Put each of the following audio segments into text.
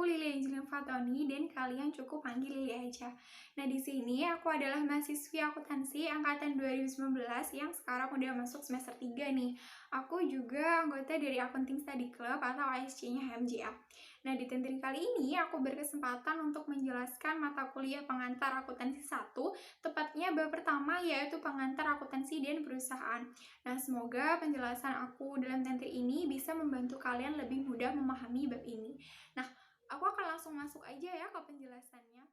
Lili Angelina Fatoni dan kalian cukup panggil Lili aja. Nah, di sini aku adalah mahasiswi akuntansi angkatan 2019 yang sekarang udah masuk semester 3 nih. Aku juga anggota dari Accounting Study Club atau ASC-nya HMJA. Nah, di tentri kali ini aku berkesempatan untuk menjelaskan mata kuliah pengantar akuntansi 1, tepatnya bab pertama yaitu pengantar akuntansi dan perusahaan. Nah, semoga penjelasan aku dalam tentri ini bisa membantu kalian lebih mudah memahami bab ini. Nah, aku akan langsung masuk aja ya ke penjelasannya.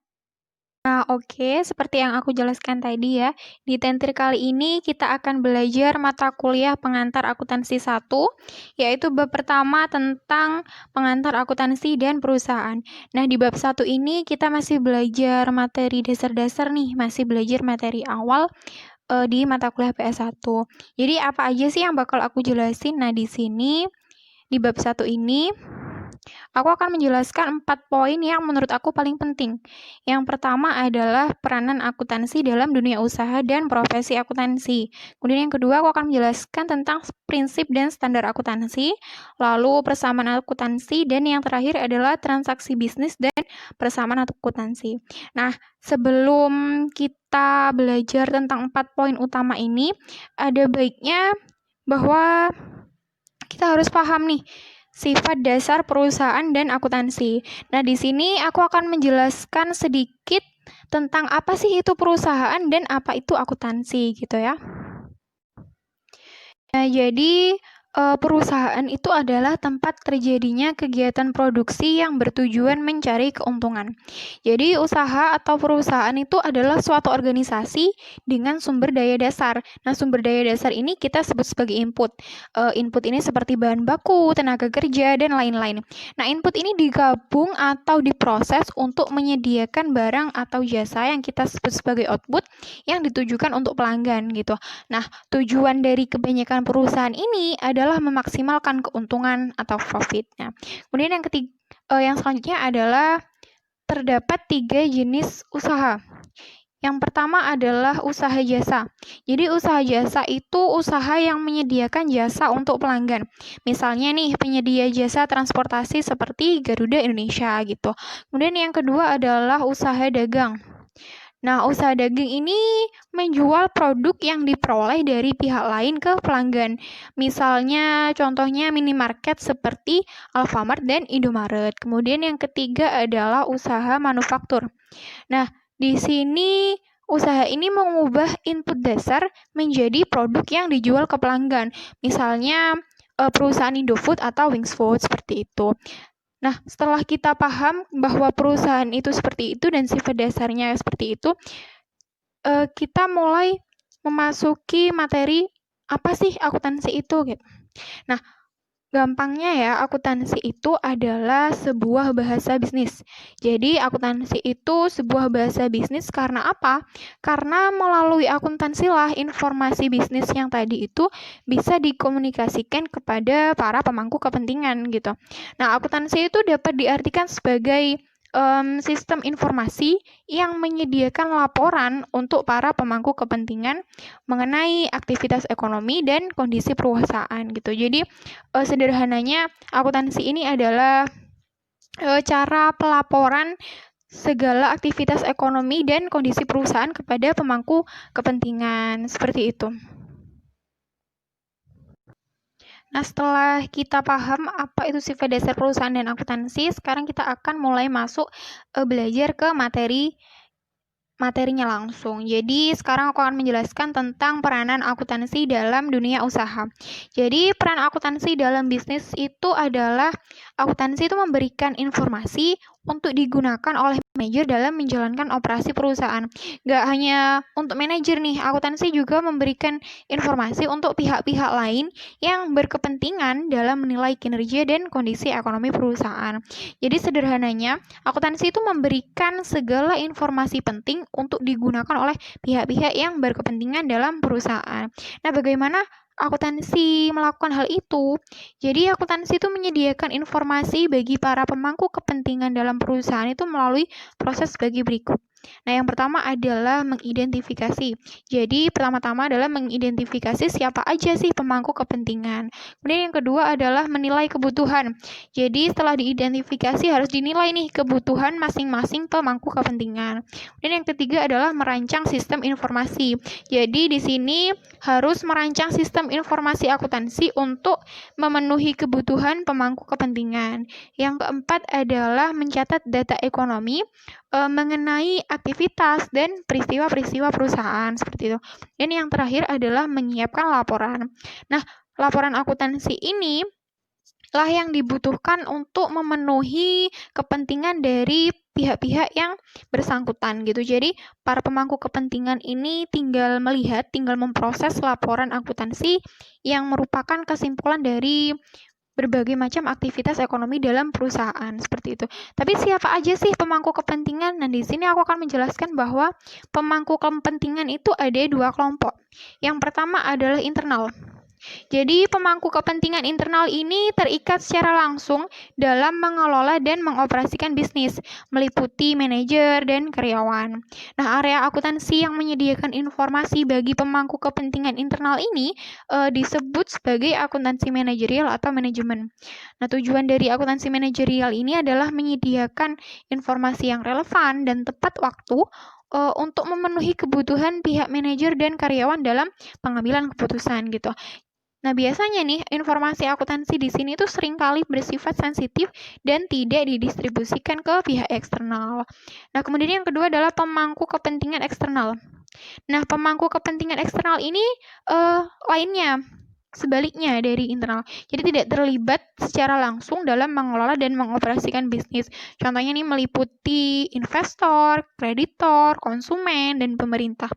Nah, oke, seperti yang aku jelaskan tadi ya, di tentri kali ini kita akan belajar mata kuliah pengantar akuntansi 1, yaitu bab pertama tentang pengantar akuntansi dan perusahaan. Nah, di bab 1 ini kita masih belajar materi dasar-dasar nih, masih belajar materi awal di mata kuliah PS1. Jadi, apa aja sih yang bakal aku jelasin? Nah, di sini, di bab 1 ini, aku akan menjelaskan 4 poin yang menurut aku paling penting. Yang pertama adalah peranan akuntansi dalam dunia usaha dan profesi akuntansi. Kemudian yang kedua, aku akan menjelaskan tentang prinsip dan standar akuntansi, lalu persamaan akuntansi, dan yang terakhir adalah transaksi bisnis dan persamaan akuntansi. Nah, sebelum kita belajar tentang 4 poin utama ini, ada baiknya bahwa kita harus paham nih sifat dasar perusahaan dan akuntansi. Nah, di sini aku akan menjelaskan sedikit tentang apa sih itu perusahaan dan apa itu akuntansi gitu ya. Nah, jadi perusahaan itu adalah tempat terjadinya kegiatan produksi yang bertujuan mencari keuntungan. Jadi, usaha atau perusahaan itu adalah suatu organisasi dengan sumber daya dasar. Nah, sumber daya dasar ini kita sebut sebagai input. Input ini seperti bahan baku, tenaga kerja, dan lain-lain. Nah, input ini digabung atau diproses untuk menyediakan barang atau jasa yang kita sebut sebagai output yang ditujukan untuk pelanggan gitu. Nah, tujuan dari kebanyakan perusahaan ini adalah memaksimalkan keuntungan atau profit. Nah, kemudian yang selanjutnya adalah terdapat 3 jenis usaha. Yang pertama adalah usaha jasa. Jadi usaha jasa itu usaha yang menyediakan jasa untuk pelanggan. Misalnya nih penyedia jasa transportasi seperti Garuda Indonesia gitu. Kemudian yang kedua adalah usaha dagang. Nah, usaha dagang ini menjual produk yang diperoleh dari pihak lain ke pelanggan. Misalnya, contohnya minimarket seperti Alfamart dan Indomaret. Kemudian yang ketiga adalah usaha manufaktur. Nah, di sini usaha ini mengubah input dasar menjadi produk yang dijual ke pelanggan. Misalnya, perusahaan Indofood atau Wings Food seperti itu. Nah, setelah kita paham bahwa perusahaan itu seperti itu dan sifat dasarnya seperti itu, kita mulai memasuki materi apa sih akuntansi itu gitu. Nah, gampangnya ya, akuntansi itu adalah sebuah bahasa bisnis. Jadi, akuntansi itu sebuah bahasa bisnis karena apa? Karena melalui akuntansilah informasi bisnis yang tadi itu bisa dikomunikasikan kepada para pemangku kepentingan gitu. Nah, akuntansi itu dapat diartikan sebagai sistem informasi yang menyediakan laporan untuk para pemangku kepentingan mengenai aktivitas ekonomi dan kondisi perusahaan gitu. Jadi, sederhananya akuntansi ini adalah cara pelaporan segala aktivitas ekonomi dan kondisi perusahaan kepada pemangku kepentingan, seperti itu. Nah, setelah kita paham apa itu sifat dasar perusahaan dan akuntansi, sekarang kita akan mulai masuk belajar ke materinya langsung. Jadi, sekarang aku akan menjelaskan tentang peranan akuntansi dalam dunia usaha. Jadi, peran akuntansi dalam bisnis itu adalah akuntansi itu memberikan informasi untuk digunakan oleh manajer dalam menjalankan operasi perusahaan. Nggak hanya untuk manajer nih, akuntansi juga memberikan informasi untuk pihak-pihak lain yang berkepentingan dalam menilai kinerja dan kondisi ekonomi perusahaan. Jadi sederhananya, akuntansi itu memberikan segala informasi penting untuk digunakan oleh pihak-pihak yang berkepentingan dalam perusahaan. Nah, bagaimana akuntansi melakukan hal itu? Jadi, akuntansi itu menyediakan informasi bagi para pemangku kepentingan dalam perusahaan itu melalui proses sebagai berikut. Nah, yang pertama adalah mengidentifikasi. Jadi, pertama-tama adalah mengidentifikasi siapa aja sih pemangku kepentingan. Kemudian yang kedua adalah menilai kebutuhan. Jadi, setelah diidentifikasi harus dinilai nih kebutuhan masing-masing pemangku kepentingan. Dan yang ketiga adalah merancang sistem informasi. Jadi, di sini harus merancang sistem informasi akuntansi untuk memenuhi kebutuhan pemangku kepentingan. Yang keempat adalah mencatat data ekonomi mengenai aktivitas dan peristiwa-peristiwa perusahaan seperti itu. Dan yang terakhir adalah menyiapkan laporan. Nah, laporan akuntansi ini lah yang dibutuhkan untuk memenuhi kepentingan dari pihak-pihak yang bersangkutan gitu. Jadi, para pemangku kepentingan ini tinggal melihat, tinggal memproses laporan akuntansi yang merupakan kesimpulan dari berbagai macam aktivitas ekonomi dalam perusahaan seperti itu. Tapi siapa aja sih pemangku kepentingan? Nah, di sini aku akan menjelaskan bahwa pemangku kepentingan itu ada dua kelompok. Yang pertama adalah internal. Jadi, pemangku kepentingan internal ini terikat secara langsung dalam mengelola dan mengoperasikan bisnis, meliputi manajer dan karyawan. Nah, area akuntansi yang menyediakan informasi bagi pemangku kepentingan internal ini disebut sebagai akuntansi manajerial atau manajemen. Nah, tujuan dari akuntansi manajerial ini adalah menyediakan informasi yang relevan dan tepat waktu untuk memenuhi kebutuhan pihak manajer dan karyawan dalam pengambilan keputusan gitu. Nah, biasanya nih, informasi akuntansi di sini tuh seringkali bersifat sensitif dan tidak didistribusikan ke pihak eksternal. Nah, kemudian yang kedua adalah pemangku kepentingan eksternal. Nah, pemangku kepentingan eksternal ini lainnya, sebaliknya dari internal. Jadi tidak terlibat secara langsung dalam mengelola dan mengoperasikan bisnis. Contohnya nih meliputi investor, kreditor, konsumen, dan pemerintah.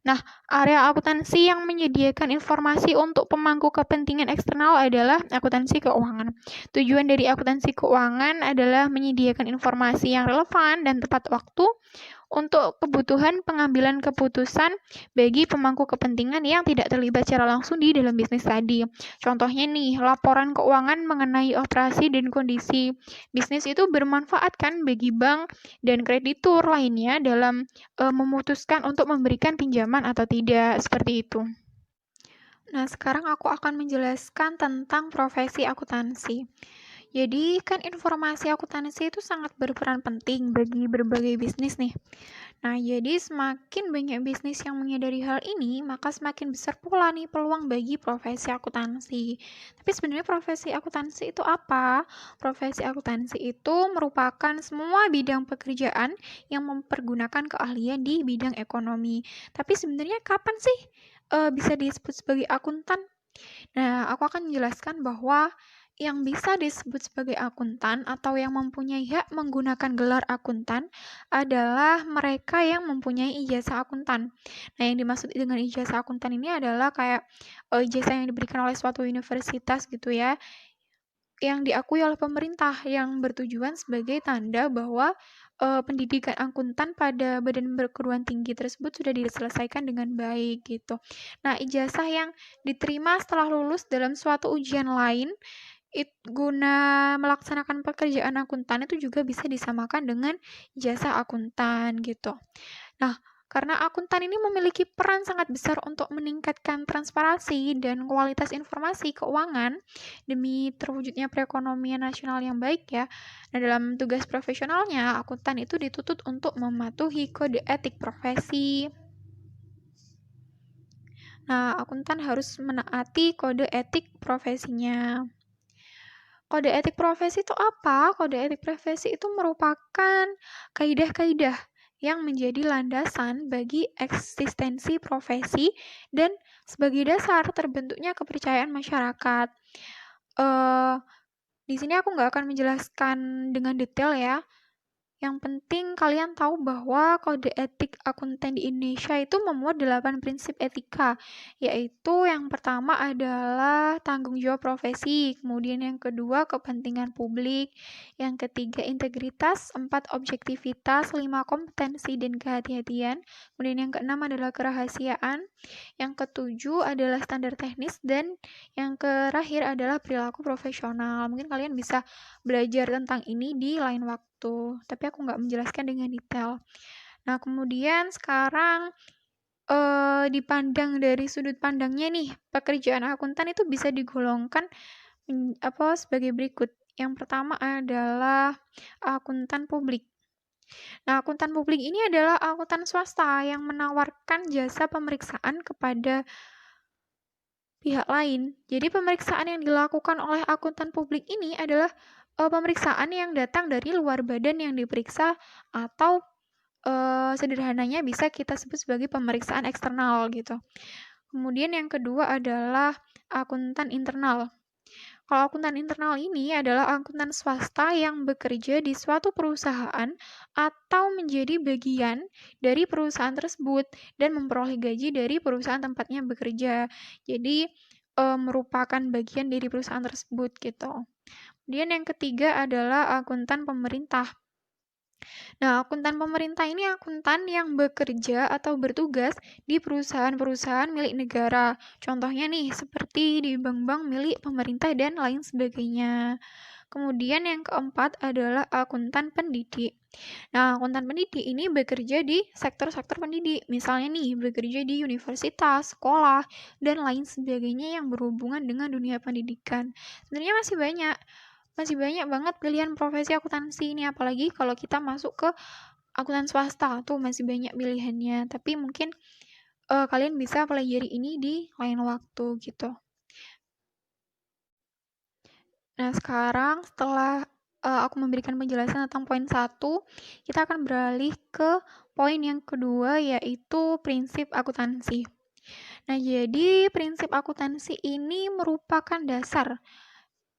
Nah, area akuntansi yang menyediakan informasi untuk pemangku kepentingan eksternal adalah akuntansi keuangan. Tujuan dari akuntansi keuangan adalah menyediakan informasi yang relevan dan tepat waktu untuk kebutuhan pengambilan keputusan bagi pemangku kepentingan yang tidak terlibat secara langsung di dalam bisnis tadi. Contohnya nih, laporan keuangan mengenai operasi dan kondisi bisnis itu bermanfaat kan bagi bank dan kreditur lainnya dalam memutuskan untuk memberikan pinjaman atau tidak, seperti itu. Nah, sekarang aku akan menjelaskan tentang profesi akuntansi. Jadi, kan informasi akuntansi itu sangat berperan penting bagi berbagai bisnis nih. Nah, jadi semakin banyak bisnis yang menyadari hal ini, maka semakin besar pula nih peluang bagi profesi akuntansi. Tapi sebenarnya profesi akuntansi itu apa? Profesi akuntansi itu merupakan semua bidang pekerjaan yang mempergunakan keahlian di bidang ekonomi. Tapi sebenarnya kapan sih bisa disebut sebagai akuntan? Nah, aku akan menjelaskan bahwa yang bisa disebut sebagai akuntan atau yang mempunyai hak menggunakan gelar akuntan adalah mereka yang mempunyai ijazah akuntan. Nah, yang dimaksud dengan ijazah akuntan ini adalah kayak ijazah yang diberikan oleh suatu universitas gitu ya, yang diakui oleh pemerintah yang bertujuan sebagai tanda bahwa pendidikan akuntan pada badan perguruan tinggi tersebut sudah diselesaikan dengan baik gitu. Nah, ijazah yang diterima setelah lulus dalam suatu ujian lain guna melaksanakan pekerjaan akuntan itu juga bisa disamakan dengan ijazah akuntan gitu. Nah, karena akuntan ini memiliki peran sangat besar untuk meningkatkan transparansi dan kualitas informasi keuangan demi terwujudnya perekonomian nasional yang baik ya. Nah, dalam tugas profesionalnya, akuntan itu dituntut untuk mematuhi kode etik profesi. Nah, akuntan harus menaati kode etik profesinya. Kode etik profesi itu apa? Kode etik profesi itu merupakan kaidah-kaidah yang menjadi landasan bagi eksistensi profesi dan sebagai dasar terbentuknya kepercayaan masyarakat. Di sini aku nggak akan menjelaskan dengan detail ya. Yang penting kalian tahu bahwa kode etik akuntan di Indonesia itu memuat 8 prinsip etika, yaitu yang pertama adalah tanggung jawab profesi, kemudian yang kedua kepentingan publik, yang ketiga integritas, 4 objektivitas, 5 kompetensi dan kehati-hatian, kemudian yang keenam adalah kerahasiaan, yang ketujuh adalah standar teknis, dan yang terakhir adalah perilaku profesional. Mungkin kalian bisa belajar tentang ini di lain waktu, tapi aku nggak menjelaskan dengan detail. Nah, kemudian sekarang dipandang dari sudut pandangnya nih, pekerjaan akuntan itu bisa digolongkan sebagai berikut. Yang pertama adalah akuntan publik. Nah, akuntan publik ini adalah akuntan swasta yang menawarkan jasa pemeriksaan kepada pihak lain. Jadi pemeriksaan yang dilakukan oleh akuntan publik ini adalah pemeriksaan yang datang dari luar badan yang diperiksa atau sederhananya bisa kita sebut sebagai pemeriksaan eksternal gitu. Kemudian yang kedua adalah akuntan internal. Kalau akuntan internal ini adalah akuntan swasta yang bekerja di suatu perusahaan atau menjadi bagian dari perusahaan tersebut dan memperoleh gaji dari perusahaan tempatnya bekerja. Jadi merupakan bagian dari perusahaan tersebut gitu. Kemudian yang ketiga adalah akuntan pemerintah. Nah, akuntan pemerintah ini akuntan yang bekerja atau bertugas di perusahaan-perusahaan milik negara. Contohnya nih, seperti di bank-bank milik pemerintah dan lain sebagainya. Kemudian yang keempat adalah akuntan pendidik. Nah, akuntan pendidik ini bekerja di sektor-sektor pendidik. Misalnya nih, bekerja di universitas, sekolah, dan lain sebagainya yang berhubungan dengan dunia pendidikan. Sebenarnya masih banyak banget pilihan profesi akuntansi ini, apalagi kalau kita masuk ke akuntan swasta, tuh masih banyak pilihannya. Tapi mungkin kalian bisa pelajari ini di lain waktu gitu. Nah, sekarang setelah aku memberikan penjelasan tentang poin 1, kita akan beralih ke poin yang kedua, yaitu prinsip akuntansi. Nah, jadi prinsip akuntansi ini merupakan dasar.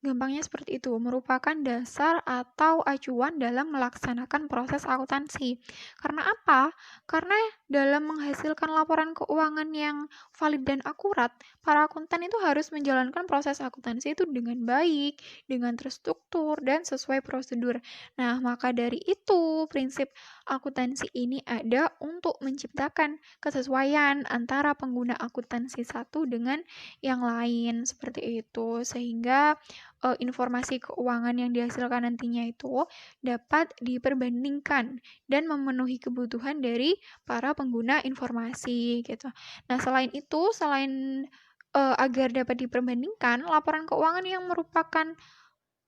Gampangnya seperti itu, merupakan dasar atau acuan dalam melaksanakan proses akuntansi. Karena apa? Karena dalam menghasilkan laporan keuangan yang valid dan akurat, para akuntan itu harus menjalankan proses akuntansi itu dengan baik, dengan terstruktur, dan sesuai prosedur. Nah, maka dari itu, prinsip akuntansi ini ada untuk menciptakan kesesuaian antara pengguna akuntansi satu dengan yang lain, seperti itu. Sehingga informasi keuangan yang dihasilkan nantinya itu dapat diperbandingkan dan memenuhi kebutuhan dari para pengguna informasi gitu. Nah, selain itu, selain agar dapat diperbandingkan, laporan keuangan yang merupakan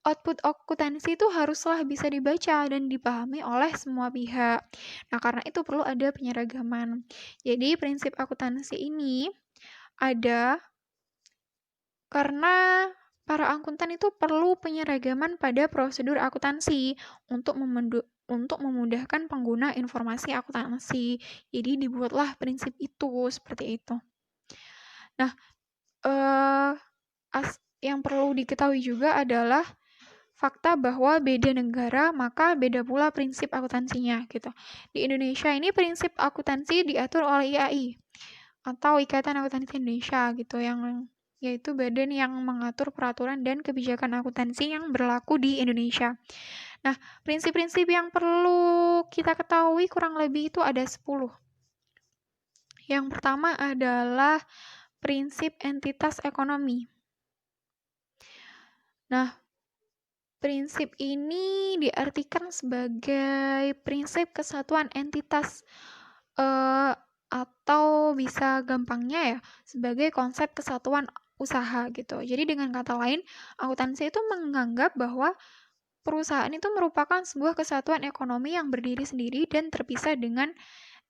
output akuntansi itu haruslah bisa dibaca dan dipahami oleh semua pihak. Nah, karena itu perlu ada penyeragaman. Jadi, prinsip akuntansi ini ada karena para akuntan itu perlu penyeragaman pada prosedur akuntansi untuk memudahkan pengguna informasi akuntansi. Jadi dibuatlah prinsip itu seperti itu. Nah, yang perlu diketahui juga adalah fakta bahwa beda negara maka beda pula prinsip akuntansinya gitu. Di Indonesia ini prinsip akuntansi diatur oleh IAI atau Ikatan Akuntansi Indonesia gitu, yang yaitu badan yang mengatur peraturan dan kebijakan akuntansi yang berlaku di Indonesia. Nah, prinsip-prinsip yang perlu kita ketahui kurang lebih itu ada 10. Yang pertama adalah prinsip entitas ekonomi. Nah, prinsip ini diartikan sebagai prinsip kesatuan entitas atau bisa gampangnya ya sebagai konsep kesatuan usaha gitu. Jadi dengan kata lain, akuntansi itu menganggap bahwa perusahaan itu merupakan sebuah kesatuan ekonomi yang berdiri sendiri dan terpisah dengan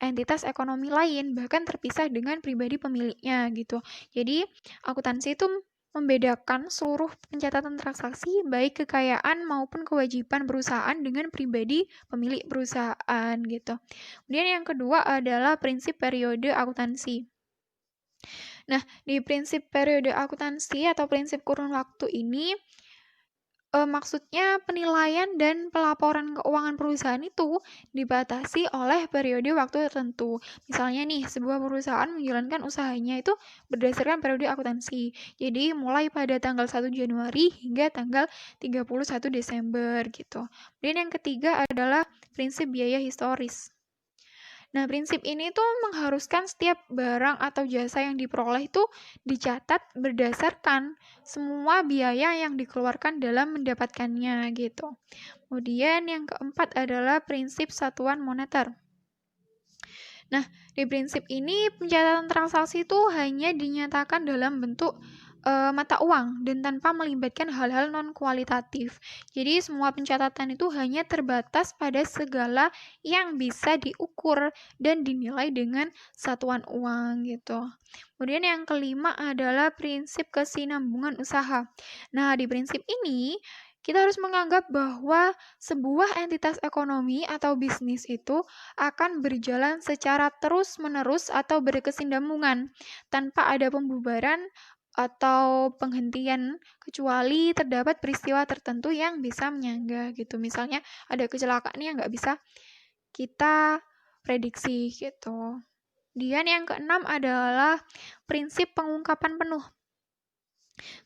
entitas ekonomi lain, bahkan terpisah dengan pribadi pemiliknya gitu. Jadi, akuntansi itu membedakan seluruh pencatatan transaksi, baik kekayaan maupun kewajiban perusahaan dengan pribadi pemilik perusahaan gitu. Kemudian yang kedua adalah prinsip periode akuntansi. Nah, di prinsip periode akuntansi atau prinsip kurun waktu ini, maksudnya penilaian dan pelaporan keuangan perusahaan itu dibatasi oleh periode waktu tertentu. Misalnya nih, sebuah perusahaan menjalankan usahanya itu berdasarkan periode akuntansi. Jadi, mulai pada tanggal 1 Januari hingga tanggal 31 Desember gitu. Dan yang ketiga adalah prinsip biaya historis. Nah, prinsip ini tuh mengharuskan setiap barang atau jasa yang diperoleh itu dicatat berdasarkan semua biaya yang dikeluarkan dalam mendapatkannya gitu. Kemudian yang keempat adalah prinsip satuan moneter. Nah, di prinsip ini pencatatan transaksi itu hanya dinyatakan dalam bentuk mata uang dan tanpa melibatkan hal-hal non-kualitatif. Jadi semua pencatatan itu hanya terbatas pada segala yang bisa diukur dan dinilai dengan satuan uang gitu. Kemudian yang kelima adalah prinsip kesinambungan usaha. Nah, di prinsip ini kita harus menganggap bahwa sebuah entitas ekonomi atau bisnis itu akan berjalan secara terus-menerus atau berkesinambungan tanpa ada pembubaran atau penghentian kecuali terdapat peristiwa tertentu yang bisa menyanggah gitu. Misalnya ada kecelakaan yang nggak bisa kita prediksi gitu. Kemudian yang keenam adalah prinsip pengungkapan penuh.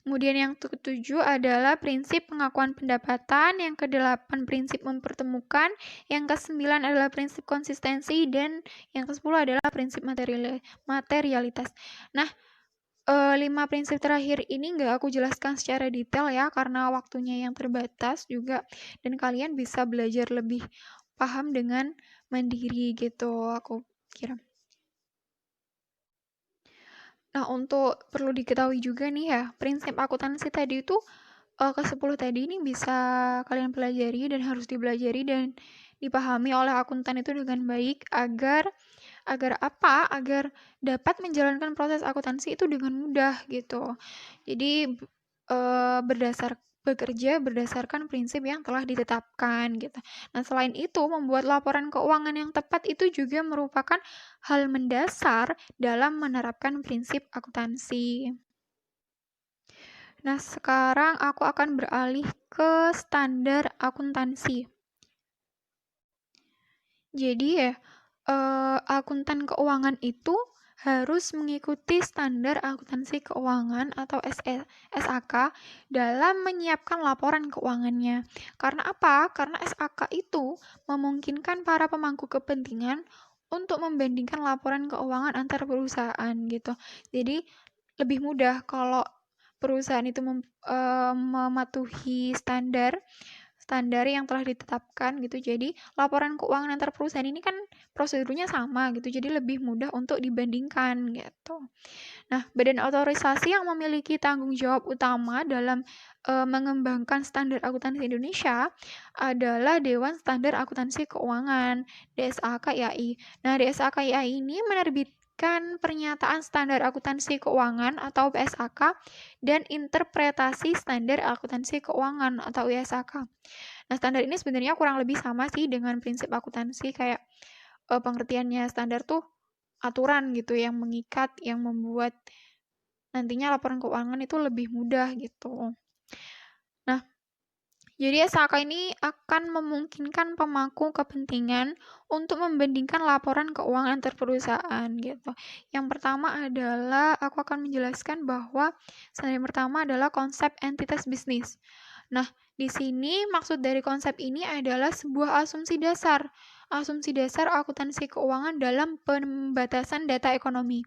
Kemudian yang ketujuh adalah prinsip pengakuan pendapatan, yang kedelapan prinsip mempertemukan, yang kesembilan adalah prinsip konsistensi, dan yang kesepuluh adalah prinsip materialitas. Nah, 5 prinsip terakhir ini nggak aku jelaskan secara detail ya, karena waktunya yang terbatas juga, dan kalian bisa belajar lebih paham dengan mandiri gitu, aku kira. Nah, untuk perlu diketahui juga nih ya, prinsip akuntansi tadi itu ke-10 tadi ini bisa kalian pelajari dan harus dipelajari dan dipahami oleh akuntan itu dengan baik agar agar apa? Agar dapat menjalankan proses akuntansi itu dengan mudah gitu. Jadi bekerja berdasarkan prinsip yang telah ditetapkan gitu. Nah, selain itu membuat laporan keuangan yang tepat itu juga merupakan hal mendasar dalam menerapkan prinsip akuntansi. Nah, sekarang aku akan beralih ke standar akuntansi. Jadi ya, akuntan keuangan itu harus mengikuti standar akuntansi keuangan atau SAK dalam menyiapkan laporan keuangannya. Karena apa? Karena SAK itu memungkinkan para pemangku kepentingan untuk membandingkan laporan keuangan antar perusahaan gitu. Jadi lebih mudah kalau perusahaan itu mematuhi standar yang telah ditetapkan gitu. Jadi laporan keuangan antar perusahaan ini kan prosedurnya sama gitu. Jadi lebih mudah untuk dibandingkan gitu. Nah, badan otorisasi yang memiliki tanggung jawab utama dalam mengembangkan standar akuntansi Indonesia adalah Dewan Standar Akuntansi Keuangan (DSAKIAI). Nah, DSAKIAI ini menerbitkan pernyataan standar akuntansi keuangan atau PSAK dan interpretasi standar akuntansi keuangan atau ISAK. Nah, standar ini sebenarnya kurang lebih sama sih dengan prinsip akuntansi, kayak pengertiannya standar tuh aturan gitu yang mengikat, yang membuat nantinya laporan keuangan itu lebih mudah gitu. Nah, jadi SAK ini akan memungkinkan pemangku kepentingan untuk membandingkan laporan keuangan antar perusahaan gitu. Yang pertama adalah aku akan menjelaskan bahwa standar yang pertama adalah konsep entitas bisnis. Nah, di sini maksud dari konsep ini adalah sebuah asumsi dasar akuntansi keuangan dalam pembatasan data ekonomi.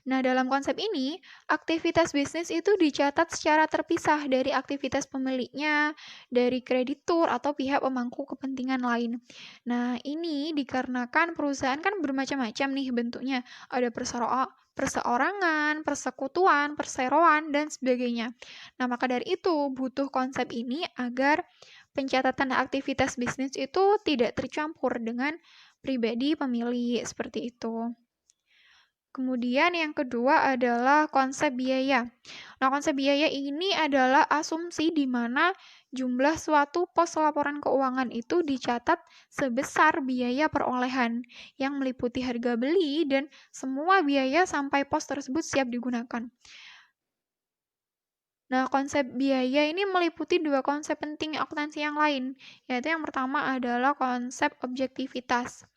Nah, dalam konsep ini, aktivitas bisnis itu dicatat secara terpisah dari aktivitas pemiliknya, dari kreditur atau pihak pemangku kepentingan lain. Nah, ini dikarenakan perusahaan kan bermacam-macam nih bentuknya. Ada perseorangan, persekutuan, perseroan, dan sebagainya. Nah, maka dari itu butuh konsep ini agar pencatatan aktivitas bisnis itu tidak tercampur dengan pribadi pemilik, seperti itu. Kemudian yang kedua adalah konsep biaya. Nah, konsep biaya ini adalah asumsi di mana jumlah suatu pos laporan keuangan itu dicatat sebesar biaya perolehan yang meliputi harga beli dan semua biaya sampai pos tersebut siap digunakan. Nah, konsep biaya ini meliputi dua konsep penting akuntansi yang lain, yaitu yang pertama adalah konsep objektivitas,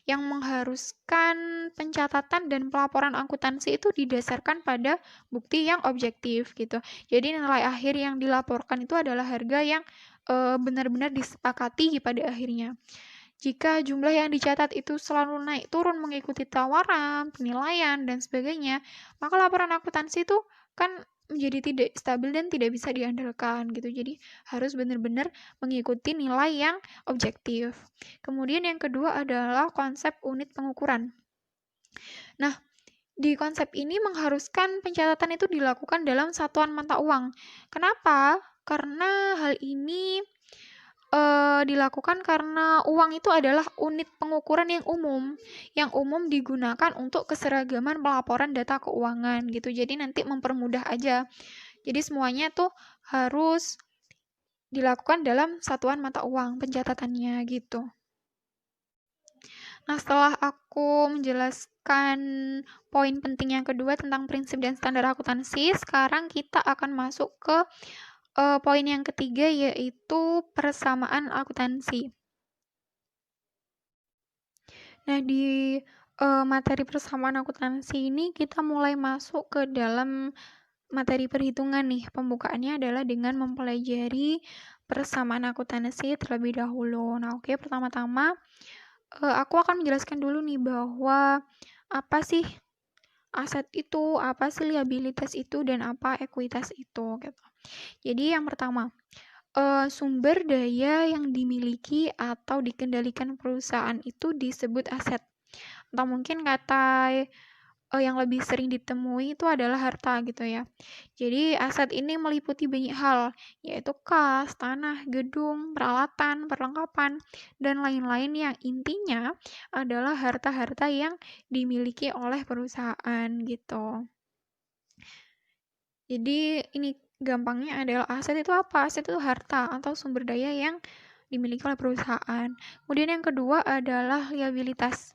yang mengharuskan pencatatan dan pelaporan akuntansi itu didasarkan pada bukti yang objektif gitu. Jadi nilai akhir yang dilaporkan itu adalah harga yang benar-benar disepakati pada akhirnya. Jika jumlah yang dicatat itu selalu naik turun mengikuti tawaran, penilaian, dan sebagainya, maka laporan akuntansi itu kan menjadi tidak stabil dan tidak bisa diandalkan gitu. Jadi harus benar-benar mengikuti nilai yang objektif. Kemudian yang kedua adalah konsep unit pengukuran. Nah, di konsep ini mengharuskan pencatatan itu dilakukan dalam satuan mata uang. Kenapa? Karena hal ini dilakukan karena uang itu adalah unit pengukuran yang umum digunakan untuk keseragaman pelaporan data keuangan gitu. Jadi nanti mempermudah aja. Jadi semuanya tuh harus dilakukan dalam satuan mata uang pencatatannya gitu. Nah, setelah aku menjelaskan poin penting yang kedua tentang prinsip dan standar akuntansi, sekarang kita akan masuk ke poin yang ketiga, yaitu persamaan akuntansi. Nah, di materi persamaan akuntansi ini kita mulai masuk ke dalam materi perhitungan nih. Pembukaannya adalah dengan mempelajari persamaan akuntansi terlebih dahulu. Nah, oke, pertama-tama aku akan menjelaskan dulu nih bahwa apa sih aset itu, apa sih liabilitas itu, dan apa ekuitas itu gitu. Jadi yang pertama, sumber daya yang dimiliki atau dikendalikan perusahaan itu disebut aset. Atau mungkin kata yang lebih sering ditemui itu adalah harta gitu ya. Jadi aset ini meliputi banyak hal, yaitu kas, tanah, gedung, peralatan, perlengkapan, dan lain-lain yang intinya adalah harta-harta yang dimiliki oleh perusahaan gitu. Jadi ini gampangnya adalah aset itu apa? Aset itu harta atau sumber daya yang dimiliki oleh perusahaan. Kemudian yang kedua adalah liabilitas.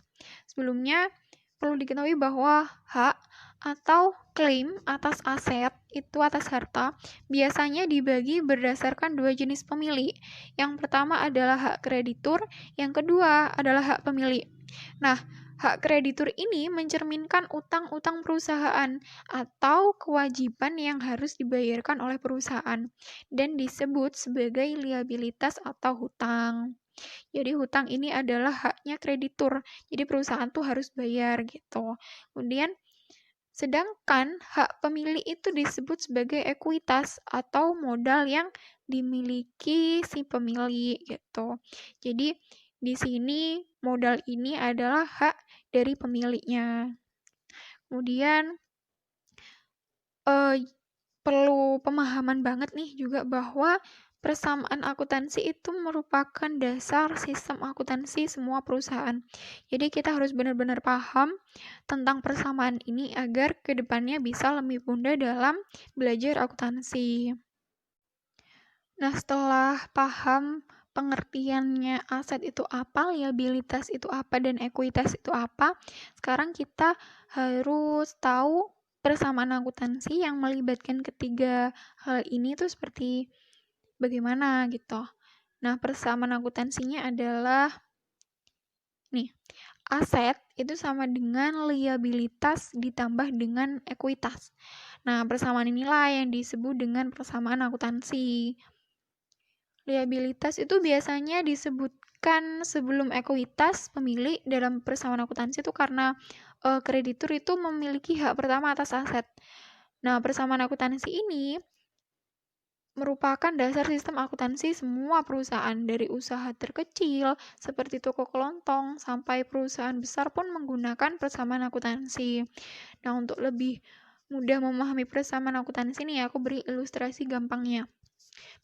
Sebelumnya perlu diketahui bahwa hak atau klaim atas aset itu atas harta biasanya dibagi berdasarkan dua jenis pemilik. Yang pertama adalah hak kreditur, yang kedua adalah hak pemilik. Nah, hak kreditur ini mencerminkan utang-utang perusahaan atau kewajiban yang harus dibayarkan oleh perusahaan dan disebut sebagai liabilitas atau hutang. Jadi hutang ini adalah haknya kreditur. Jadi perusahaan tuh harus bayar gitu. Kemudian sedangkan hak pemilik itu disebut sebagai ekuitas atau modal yang dimiliki si pemilik gitu. Jadi di sini modal ini adalah hak dari pemiliknya. Kemudian perlu pemahaman banget nih juga bahwa persamaan akuntansi itu merupakan dasar sistem akuntansi semua perusahaan. Jadi kita harus benar-benar paham tentang persamaan ini agar kedepannya bisa lebih mudah dalam belajar akuntansi. Nah, setelah paham pengertiannya aset itu apa, liabilitas itu apa, dan ekuitas itu apa, sekarang kita harus tahu persamaan akuntansi yang melibatkan ketiga hal ini tuh seperti bagaimana gitu. Nah, persamaan akuntansinya adalah nih, aset itu sama dengan liabilitas ditambah dengan ekuitas. Nah, persamaan inilah yang disebut dengan persamaan akuntansi. Liabilitas itu biasanya disebutkan sebelum ekuitas pemilik dalam persamaan akuntansi itu karena kreditur itu memiliki hak pertama atas aset. Nah, persamaan akuntansi ini merupakan dasar sistem akuntansi semua perusahaan dari usaha terkecil seperti toko kelontong sampai perusahaan besar pun menggunakan persamaan akuntansi. Nah, untuk lebih mudah memahami persamaan akuntansi ini aku beri ilustrasi gampangnya.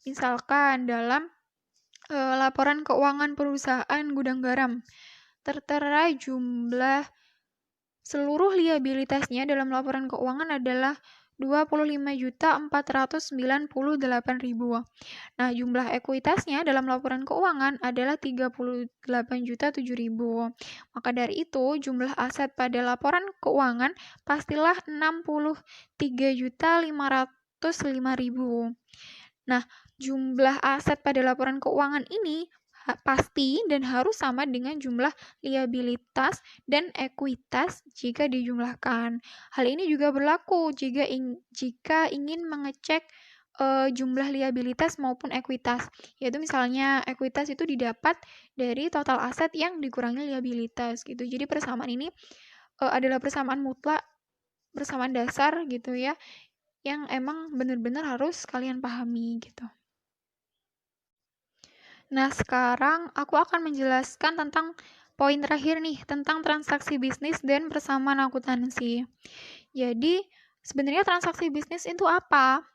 Misalkan dalam laporan keuangan perusahaan gudang garam, tertera jumlah seluruh liabilitasnya dalam laporan keuangan adalah 25.498.000. Nah, jumlah ekuitasnya dalam laporan keuangan adalah 38.007.000. Maka dari itu, jumlah aset pada laporan keuangan pastilah 63.505.000. Nah, jumlah aset pada laporan keuangan ini pasti dan harus sama dengan jumlah liabilitas dan ekuitas jika dijumlahkan. Hal ini juga berlaku jika ingin mengecek jumlah liabilitas maupun ekuitas. Yaitu misalnya ekuitas itu didapat dari total aset yang dikurangi liabilitas gitu. Jadi persamaan ini adalah persamaan mutlak, persamaan dasar gitu ya, yang emang benar-benar harus kalian pahami gitu. Nah, sekarang aku akan menjelaskan tentang poin terakhir nih tentang transaksi bisnis dan persamaan akuntansi. Jadi, sebenarnya transaksi bisnis itu apa?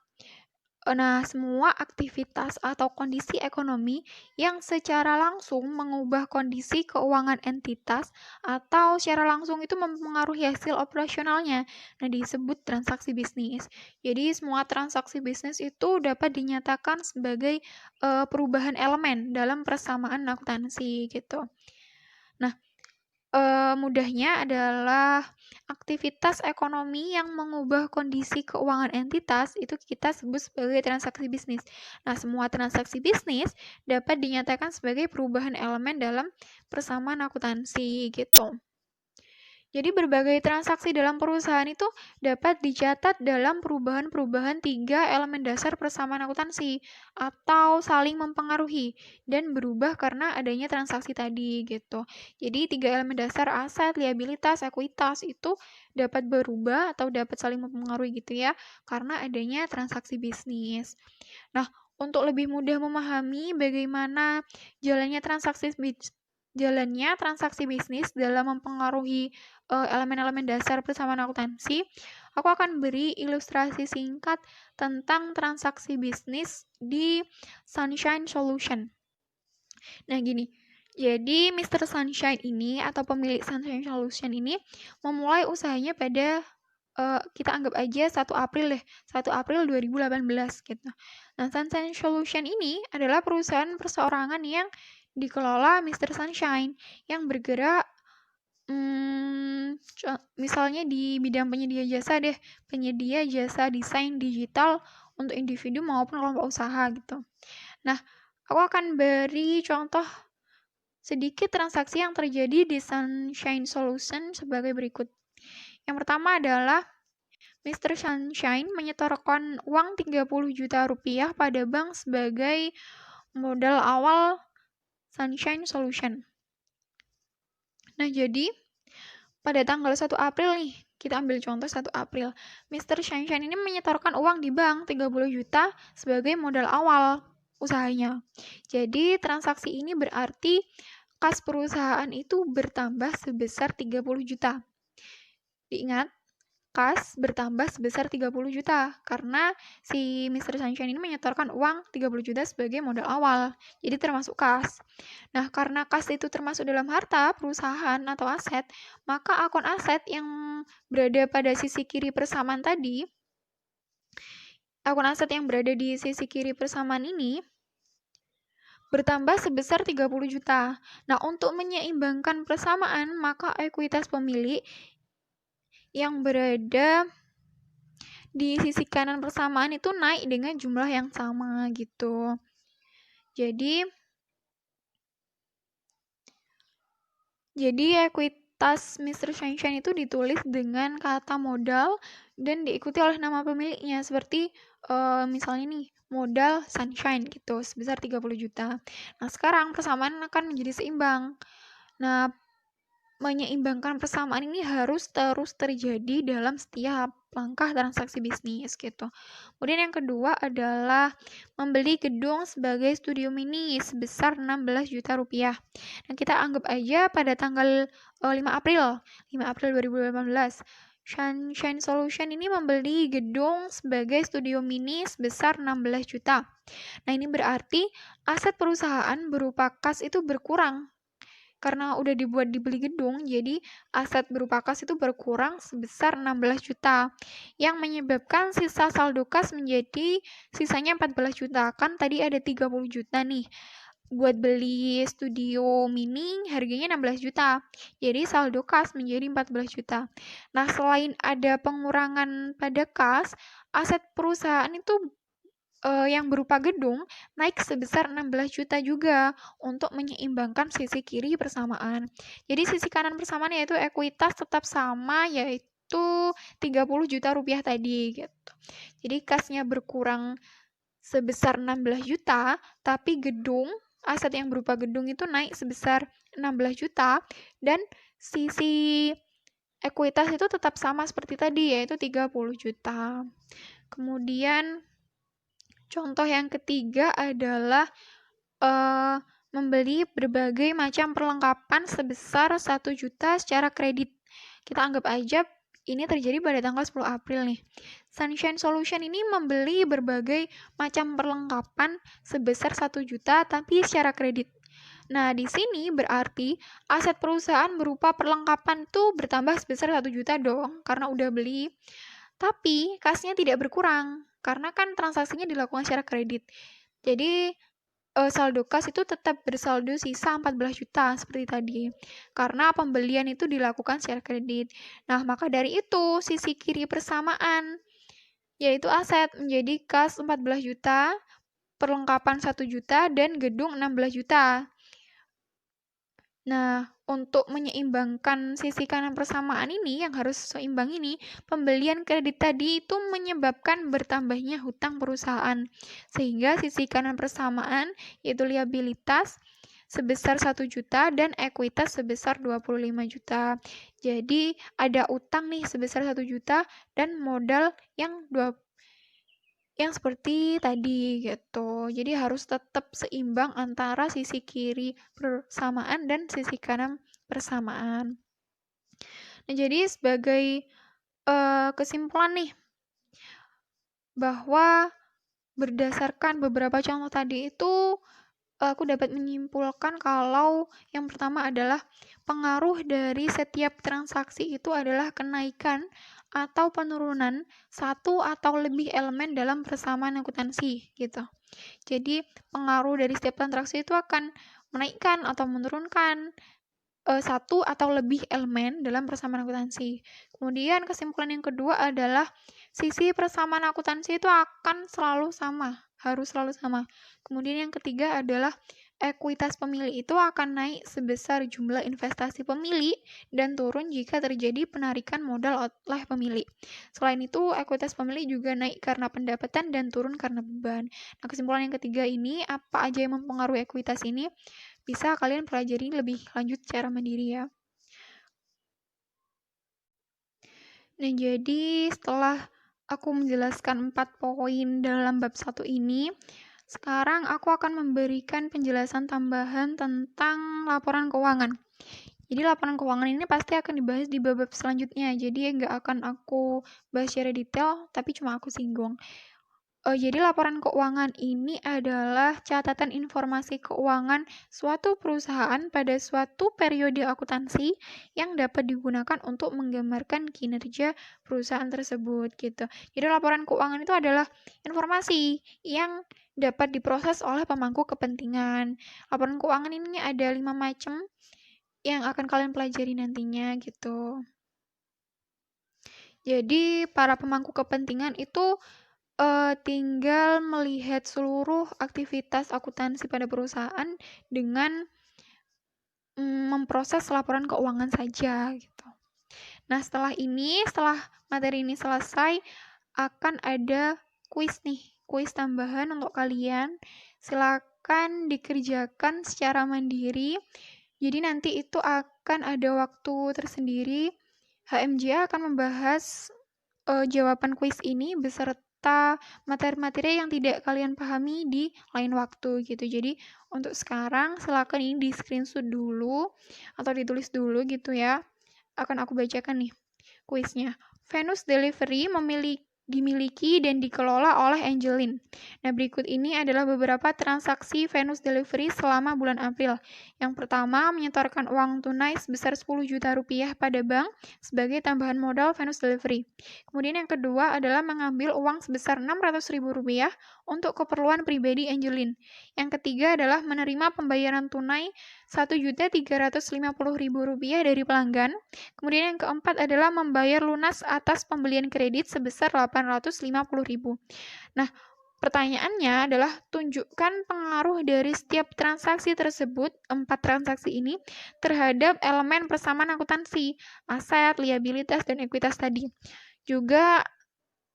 Nah, semua aktivitas atau kondisi ekonomi yang secara langsung mengubah kondisi keuangan entitas atau secara langsung itu mempengaruhi hasil operasionalnya. Nah, disebut transaksi bisnis. Jadi, semua transaksi bisnis itu dapat dinyatakan sebagai perubahan elemen dalam persamaan akuntansi gitu. Nah, mudahnya adalah aktivitas ekonomi yang mengubah kondisi keuangan entitas itu kita sebut sebagai transaksi bisnis. Nah, semua transaksi bisnis dapat dinyatakan sebagai perubahan elemen dalam persamaan akuntansi gitu. Jadi berbagai transaksi dalam perusahaan itu dapat dicatat dalam perubahan-perubahan 3 elemen dasar persamaan akuntansi atau saling mempengaruhi dan berubah karena adanya transaksi tadi gitu. Jadi 3 elemen dasar aset, liabilitas, ekuitas itu dapat berubah atau dapat saling mempengaruhi gitu ya karena adanya transaksi bisnis. Nah, untuk lebih mudah memahami bagaimana jalannya transaksi bisnis dalam mempengaruhi elemen-elemen dasar persamaan akuntansi, aku akan beri ilustrasi singkat tentang transaksi bisnis di Sunshine Solution. Nah, gini. Jadi, Mr. Sunshine ini atau pemilik Sunshine Solution ini memulai usahanya pada kita anggap aja 1 April deh, 1 April 2018 gitu. Nah, Sunshine Solution ini adalah perusahaan perseorangan yang dikelola Mr. Sunshine yang bergerak misalnya di bidang penyedia jasa deh, penyedia jasa desain digital untuk individu maupun kelompok usaha gitu. Nah, aku akan beri contoh sedikit transaksi yang terjadi di Sunshine Solution sebagai berikut. Yang pertama adalah Mr. Sunshine menyetorkan uang 30 juta rupiah pada bank sebagai modal awal Sunshine Solution. Nah, jadi pada tanggal 1 April nih, kita ambil contoh 1 April. Mr. Sunshine ini menyetorkan uang di bank 30 juta sebagai modal awal usahanya. Jadi, transaksi ini berarti kas perusahaan itu bertambah sebesar 30 juta. Diingat, kas bertambah sebesar 30 juta karena si Mr. Sunshine ini menyetorkan uang 30 juta sebagai modal awal. Jadi termasuk kas. Nah, karena kas itu termasuk dalam harta perusahaan atau aset, maka akun aset yang berada pada sisi kiri persamaan tadi, akun aset yang berada di sisi kiri persamaan ini bertambah sebesar 30 juta. Nah, untuk menyeimbangkan persamaan, maka ekuitas pemilik yang berada di sisi kanan persamaan itu naik dengan jumlah yang sama gitu. Jadi ekuitas Mr. Sunshine itu ditulis dengan kata modal dan diikuti oleh nama pemiliknya seperti misalnya nih modal Sunshine gitu sebesar 30 juta. Nah, sekarang persamaan akan menjadi seimbang. Nah, menyeimbangkan persamaan ini harus terus terjadi dalam setiap langkah transaksi bisnis gitu. Kemudian yang kedua adalah membeli gedung sebagai studio mini sebesar 16 juta rupiah. Nah, kita anggap aja pada tanggal 5 April 2018. Sunshine Solution ini membeli gedung sebagai studio mini sebesar 16 juta. Nah, ini berarti aset perusahaan berupa kas itu berkurang. Karena udah dibeli gedung, jadi aset berupa kas itu berkurang sebesar 16 juta. Yang menyebabkan sisa saldo kas menjadi sisanya 14 juta. Kan tadi ada 30 juta nih. Buat beli studio mini harganya 16 juta. Jadi saldo kas menjadi 14 juta. Nah, selain ada pengurangan pada kas, aset perusahaan itu yang berupa gedung naik sebesar 16 juta juga untuk menyeimbangkan sisi kiri persamaan. Jadi sisi kanan persamaan yaitu ekuitas tetap sama yaitu 30 juta rupiah tadi gitu. Jadi kasnya berkurang sebesar 16 juta, tapi gedung, aset yang berupa gedung itu naik sebesar 16 juta dan sisi ekuitas itu tetap sama seperti tadi yaitu 30 juta. Kemudian contoh yang ketiga adalah membeli berbagai macam perlengkapan sebesar 1 juta secara kredit. Kita anggap aja ini terjadi pada tanggal 10 April nih. Sunshine Solution ini membeli berbagai macam perlengkapan sebesar 1 juta tapi secara kredit. Nah, di sini berarti aset perusahaan berupa perlengkapan tuh bertambah sebesar 1 juta dong, karena udah beli. Tapi kasnya tidak berkurang, karena kan transaksinya dilakukan secara kredit. Jadi, saldo kas itu tetap bersaldo sisa 14 juta seperti tadi, karena pembelian itu dilakukan secara kredit. Nah, maka dari itu, sisi kiri persamaan, yaitu aset menjadi kas 14 juta, perlengkapan 1 juta, dan gedung 16 juta. Nah, untuk menyeimbangkan sisi kanan persamaan ini, yang harus seimbang ini, pembelian kredit tadi itu menyebabkan bertambahnya hutang perusahaan. Sehingga sisi kanan persamaan, yaitu liabilitas, sebesar 1 juta dan ekuitas sebesar 25 juta. Jadi, ada utang nih sebesar 1 juta dan modal yang seperti tadi gitu. Jadi harus tetap seimbang antara sisi kiri persamaan dan sisi kanan persamaan. Nah, jadi sebagai kesimpulan nih, bahwa berdasarkan beberapa contoh tadi itu, aku dapat menyimpulkan kalau yang pertama adalah pengaruh dari setiap transaksi itu adalah kenaikan atau penurunan satu atau lebih elemen dalam persamaan akuntansi gitu. Jadi pengaruh dari setiap transaksi itu akan menaikkan atau menurunkan satu atau lebih elemen dalam persamaan akuntansi. Kemudian kesimpulan yang kedua adalah sisi persamaan akuntansi itu akan selalu sama, harus selalu sama. Kemudian yang ketiga adalah ekuitas pemilih itu akan naik sebesar jumlah investasi pemilih dan turun jika terjadi penarikan modal oleh pemilih. Selain itu, ekuitas pemilih juga naik karena pendapatan dan turun karena beban. Nah, kesimpulan yang ketiga ini, apa aja yang mempengaruhi ekuitas ini, bisa kalian pelajari lebih lanjut secara mandiri ya. Nah, jadi setelah aku menjelaskan 4 poin dalam bab 1 ini, sekarang aku akan memberikan penjelasan tambahan tentang laporan keuangan. Jadi laporan keuangan ini pasti akan dibahas di bab selanjutnya, jadi nggak akan aku bahas secara detail, tapi cuma aku singgung. Jadi laporan keuangan ini adalah catatan informasi keuangan suatu perusahaan pada suatu periode akuntansi yang dapat digunakan untuk menggambarkan kinerja perusahaan tersebut gitu. Jadi laporan keuangan itu adalah informasi yang dapat diproses oleh pemangku kepentingan. Laporan keuangan ini ada 5 macam yang akan kalian pelajari nantinya gitu. Jadi para pemangku kepentingan itu tinggal melihat seluruh aktivitas akuntansi pada perusahaan dengan memproses laporan keuangan saja gitu. Nah, setelah materi ini selesai, akan ada kuis nih, kuis tambahan untuk kalian. Silakan dikerjakan secara mandiri. Jadi nanti itu akan ada waktu tersendiri. HMJ akan membahas jawaban kuis ini beserta materi-materi yang tidak kalian pahami di lain waktu gitu. Jadi untuk sekarang silakan ini di screenshot dulu atau ditulis dulu gitu ya. Akan aku bacakan nih kuisnya. Venus Delivery dimiliki dan dikelola oleh Angelin. Nah, berikut ini adalah beberapa transaksi Venus Delivery selama bulan April. Yang pertama, menyetorkan uang tunai sebesar 10 juta rupiah pada bank sebagai tambahan modal Venus Delivery. Kemudian yang kedua adalah mengambil uang sebesar 600 ribu rupiah untuk keperluan pribadi Angelin. Yang ketiga adalah menerima pembayaran tunai 1.350.000 rupiah dari pelanggan. Kemudian yang keempat adalah membayar lunas atas pembelian kredit sebesar 850.000. Nah, pertanyaannya adalah tunjukkan pengaruh dari setiap transaksi tersebut, 4 transaksi ini, terhadap elemen persamaan akuntansi, aset, liabilitas, dan ekuitas tadi. Juga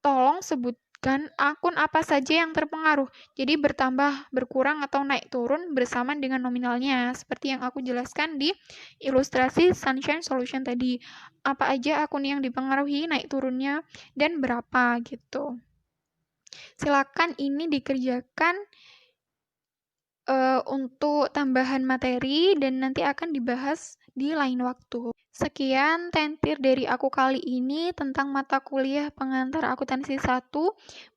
tolong sebutkan akun apa saja yang terpengaruh. Jadi bertambah, berkurang, atau naik turun bersamaan dengan nominalnya. Seperti yang aku jelaskan di ilustrasi Sunshine Solution tadi. Apa aja akun yang dipengaruhi, naik turunnya, dan berapa gitu. Silakan ini dikerjakan untuk tambahan materi dan nanti akan dibahas di lain waktu. Sekian tentir dari aku kali ini tentang mata kuliah pengantar akuntansi 1,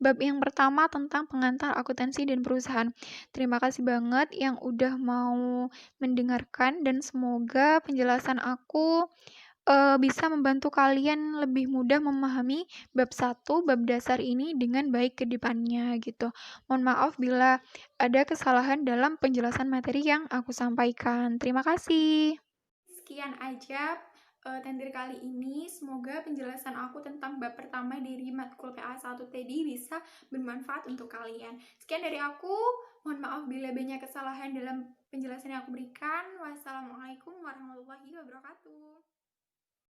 bab yang pertama tentang pengantar akuntansi dan perusahaan. Terima kasih banget yang udah mau mendengarkan dan semoga penjelasan aku bisa membantu kalian lebih mudah memahami bab 1, bab dasar ini dengan baik ke depannya gitu. Mohon maaf bila ada kesalahan dalam penjelasan materi yang aku sampaikan. Terima kasih. Sekian aja tentir kali ini. Semoga penjelasan aku tentang bab pertama dari matkul PA1 tadi bisa bermanfaat untuk kalian. Sekian dari aku. Mohon maaf bila banyak kesalahan dalam penjelasan yang aku berikan. Wassalamualaikum warahmatullahi wabarakatuh.